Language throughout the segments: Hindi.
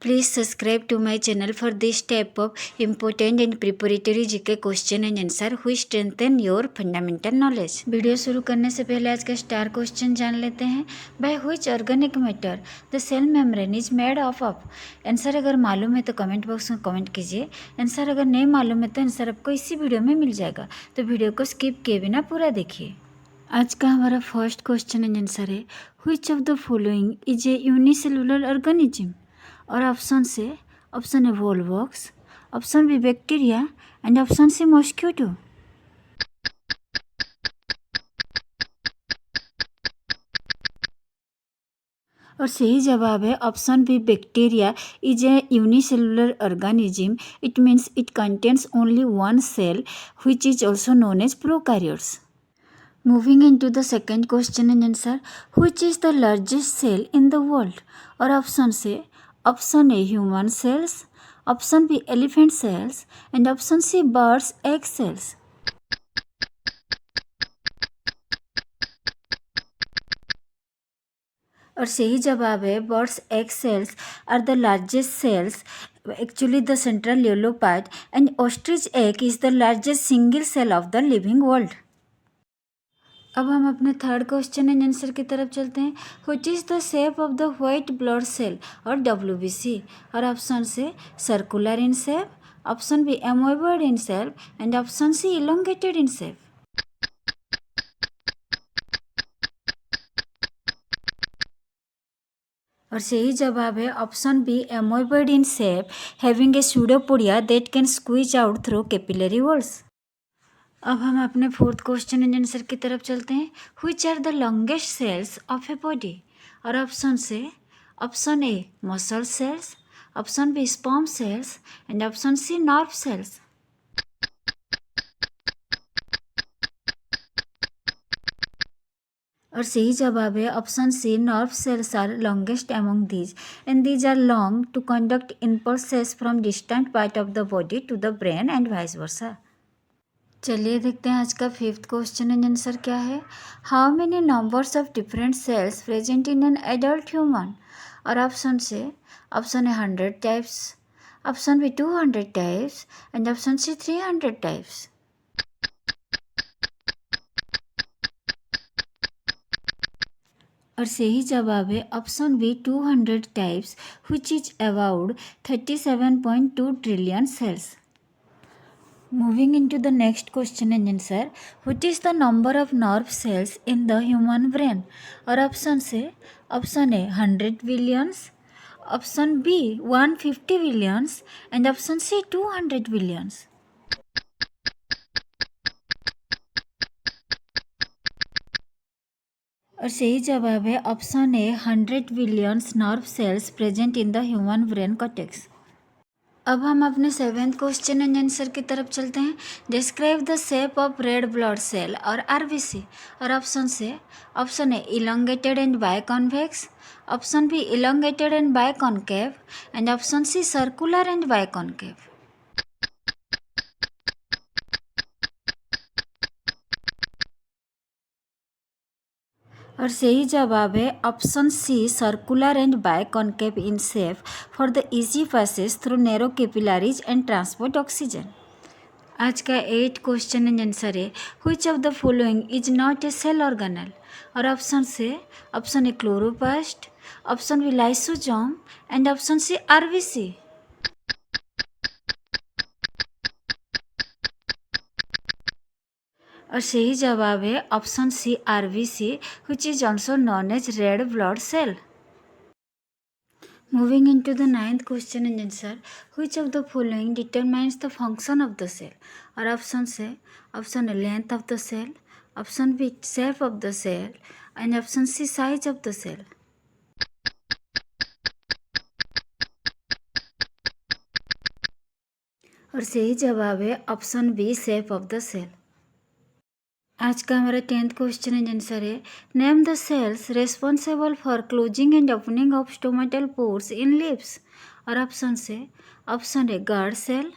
Please subscribe to my channel for this type of important and preparatory GK question and answer which strengthen your fundamental knowledge. Video शुरू करने से पहले आज का स्टार क्वेश्चन जान लेते हैं. By which organic matter the cell membrane is made of? Answer अगर मालूम है तो कमेंट बॉक्स में कमेंट कीजिए. आंसर अगर नहीं मालूम है तो आंसर आपको इसी वीडियो में मिल जाएगा, तो वीडियो को स्किप किए बिना पूरा देखिए. आज का हमारा फर्स्ट क्वेश्चन एंड आंसर है which of the following is a unicellular organism? और ऑप्शन से option A volvox, option B bacteria and option C mosquito. और सही जवाब है option B bacteria is a unicellular organism. It means it contains only one cell which is also known as prokaryotes. Moving into the second question and answer, which is the largest cell in the world? और ऑप्शन से option A human cells, option B elephant cells and option C birds egg cells. और सही जवाब है birds egg cells are the largest cells, actually the central yellow part, and ostrich egg is the largest single cell of the living world. अब हम अपने थर्ड क्वेश्चन एंड आंसर की तरफ चलते हैं. Which is the shape of the white blood cell और WBC? और option A circular in shape, option B amoeboid in shape and option C elongated in shape. और सही जवाब है option B amoeboid in shape, having a pseudopodia that can squeeze out through capillary walls. अब हम अपने फोर्थ क्वेश्चन एंड आंसर की तरफ चलते हैं. Which are the longest cells of a body? और ऑप्शन से option A muscle cells, option B sperm cells and option C nerve cells. और सही जवाब है option C nerve cells are longest among these and these are long to conduct impulses from distant part of the body to the brain and vice versa. चलिए देखते हैं आज का फिफ्थ क्वेश्चन एंड आंसर क्या है. How many numbers of different cells present in an adult human? और ऑप्शन से option A 100 types, option B 200 types and option C 300 types. और सही जवाब है option B 200 types which is about 37.2 trillion cells. Moving into the next question and answer, what is the number of nerve cells in the human brain? और ऑप्शन से option A 100 billions, option B 150 billions and option C 200 billions. और सही जवाब है option A 100 billions nerve cells present in the human brain cortex. अब हम अपने सेवेंथ क्वेश्चन एंड आंसर की तरफ चलते हैं. Describe the shape of red blood cell और RBC. और ऑप्शन से option A elongated and biconvex, option B elongated and biconcave and option C circular and biconcave. और सही जवाब है option C circular and biconcave in shape for the easy passage through narrow capillaries and transport oxygen. आज का 8 क्वेश्चन एंड आंसर है which of the following is not a cell organelle? और ऑप्शन से option A chloroplast, option B lysosome and option C RBC. और सही जवाब है option C RBC which is also known as red blood cell. Moving into the ninth question and answer, which of the following determines the function of the cell? और ऑप्शन से option A length of the cell, option B shape of the cell and option C size of the cell. और सही जवाब है option B shape of the cell. आज का हमारा 10th क्वेश्चन एंड आंसर है name the cells responsible for closing and opening of stomatal pores in lips. और ऑप्शन से option A guard cell,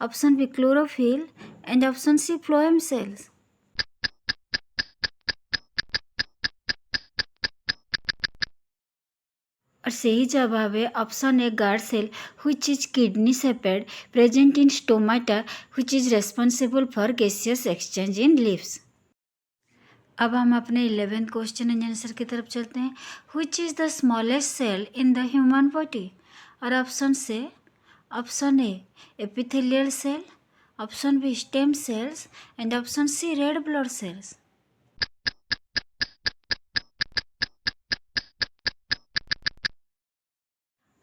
option B chlorophyll and option C phloem sales. और सही जवाब है option A guard cell which is kidney shepherd present in stomata which is responsible for gaseous exchange in lips। अब हम अपने 11th क्वेश्चन एंड आंसर की तरफ चलते हैं। which is the smallest cell in the human body? और option A epithelial cell, option B stem cells and option C red blood cells.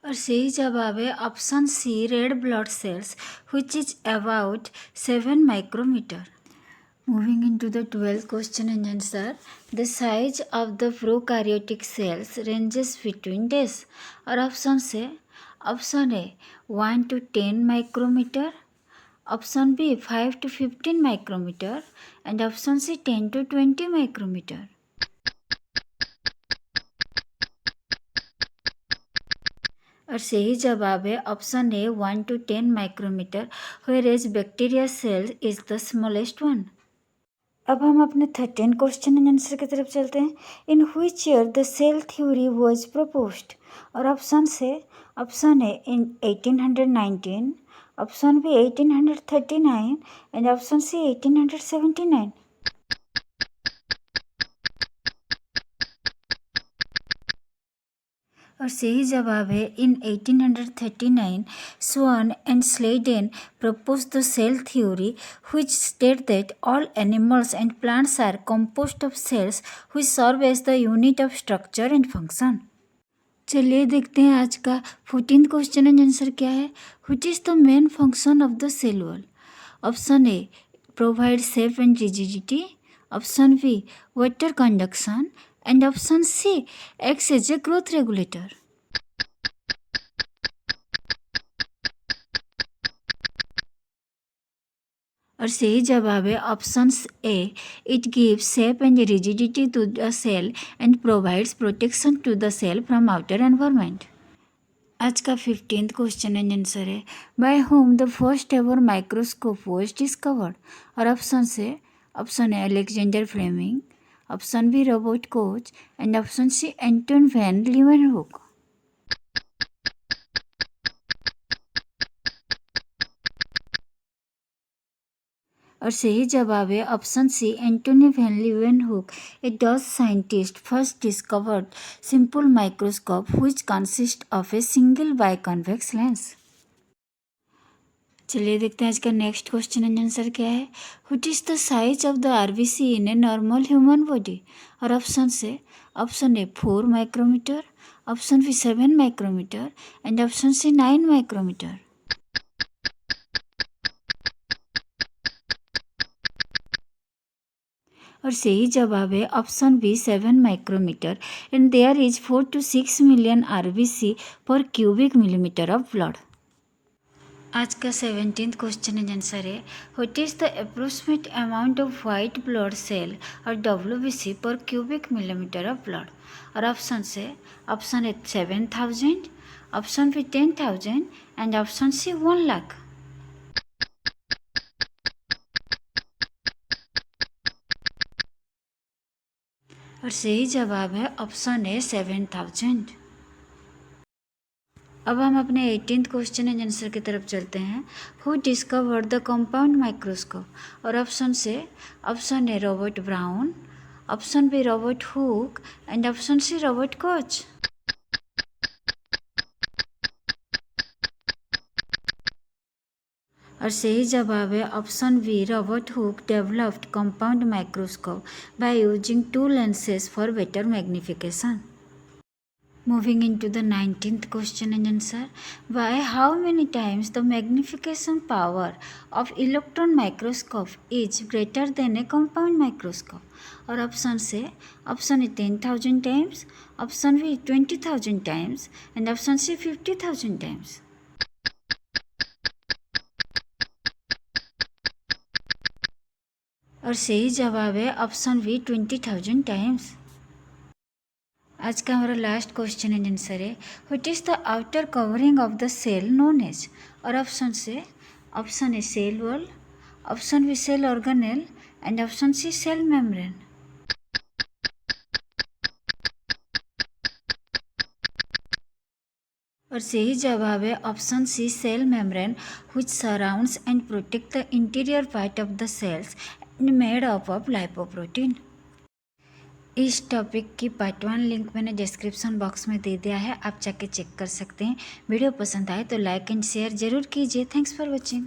और सही जवाब है option C red blood cells which is about 7 micrometer। Moving into the 12th question and answer, the size of the prokaryotic cells ranges between this। और ऑप्शन से option A 1 to 10 micrometer, option B 5 to 15 micrometer and option C 10 to 20 micrometer। और सही जवाब है option A 1 to 10 micrometer, whereas bacteria cell is the smallest one। अब हम अपने 13 क्वेश्चन एंड आंसर की तरफ चलते हैं। In which year the cell theory was proposed? और ऑप्शन से option A in 1819, option B 1839 and option C 1879। और सही जवाब है in 1839 Schwann and Schleiden proposed the cell theory which state that all animals and plants are composed of cells which serve as the unit of structure and function। चलिए देखते हैं आज का 14th क्वेश्चन एंड आंसर क्या है। which is the main function of the cell wall? Option A provide shape and rigidity, option B water conduction and option C acts as a growth regulator। और सही जवाब है option A it gives shape and rigidity to the cell and provides protection to the cell from outer environment. आज का 15th क्वेश्चन एंड आंसर है by whom the first ever microscope was discovered? और ऑप्शन से option A Alexander Fleming, option B Robert Koch and option C Anton van Leeuwenhoek. और सही जवाब है option C Antonie van Leeuwenhoek. A Dutch scientist first discovered simple microscope which consist of a single biconvex lens. चलिए देखते हैं आज का नेक्स्ट क्वेश्चन एंड आंसर क्या है। What is the size of the RBC in a normal human body? और ऑप्शन से option A 4 micrometre, option B 7 micrometre and option C 9 micrometre. और सही जवाब है option B 7 micrometre and there is 4 to 6 million RBC per cubic millimetre of blood. आज का 17th क्वेश्चन एंड आंसर है what is the approximate amount of white blood cell और WBC per cubic millimetre of blood? और ऑप्शन से option A 7,000, option B 10,000 and option C 1 lakh. और सही जवाब है ऑप्शन ए 7,000। अब हम अपने 18th क्वेश्चन एंड आंसर की तरफ चलते हैं। Who discovered the compound microscope? और ऑप्शन से option A Robert Brown, option B Robert Hooke and option C Robert Koch. और सही जवाब है option B Robert Hooke developed compound microscope by using 2 lenses for better magnification. Moving into the 19th question and answer, by how many times the magnification power of electron microscope is greater than a compound microscope? और ऑप्शन से option A 10,000 times, option B 20,000 times and option C 50,000 times। और सही जवाब है ऑप्शन बी 20,000 times। आज का हमारा लास्ट क्वेश्चन एंड आंसर है what is the outer covering of the cell known as? और ऑप्शन से option A cell wall, option B cell organelle and option C cell membrane. और सही जवाब है option C, cell membrane which surrounds and protect the interior part of the cells and made up of lipoprotein। इस टॉपिक की पार्ट 1 लिंक मैंने डिस्क्रिप्शन बॉक्स में दे दिया है, आप जाके चेक कर सकते हैं। वीडियो पसंद आए तो लाइक एंड शेयर ज़रूर कीजिए। Thanks for watching.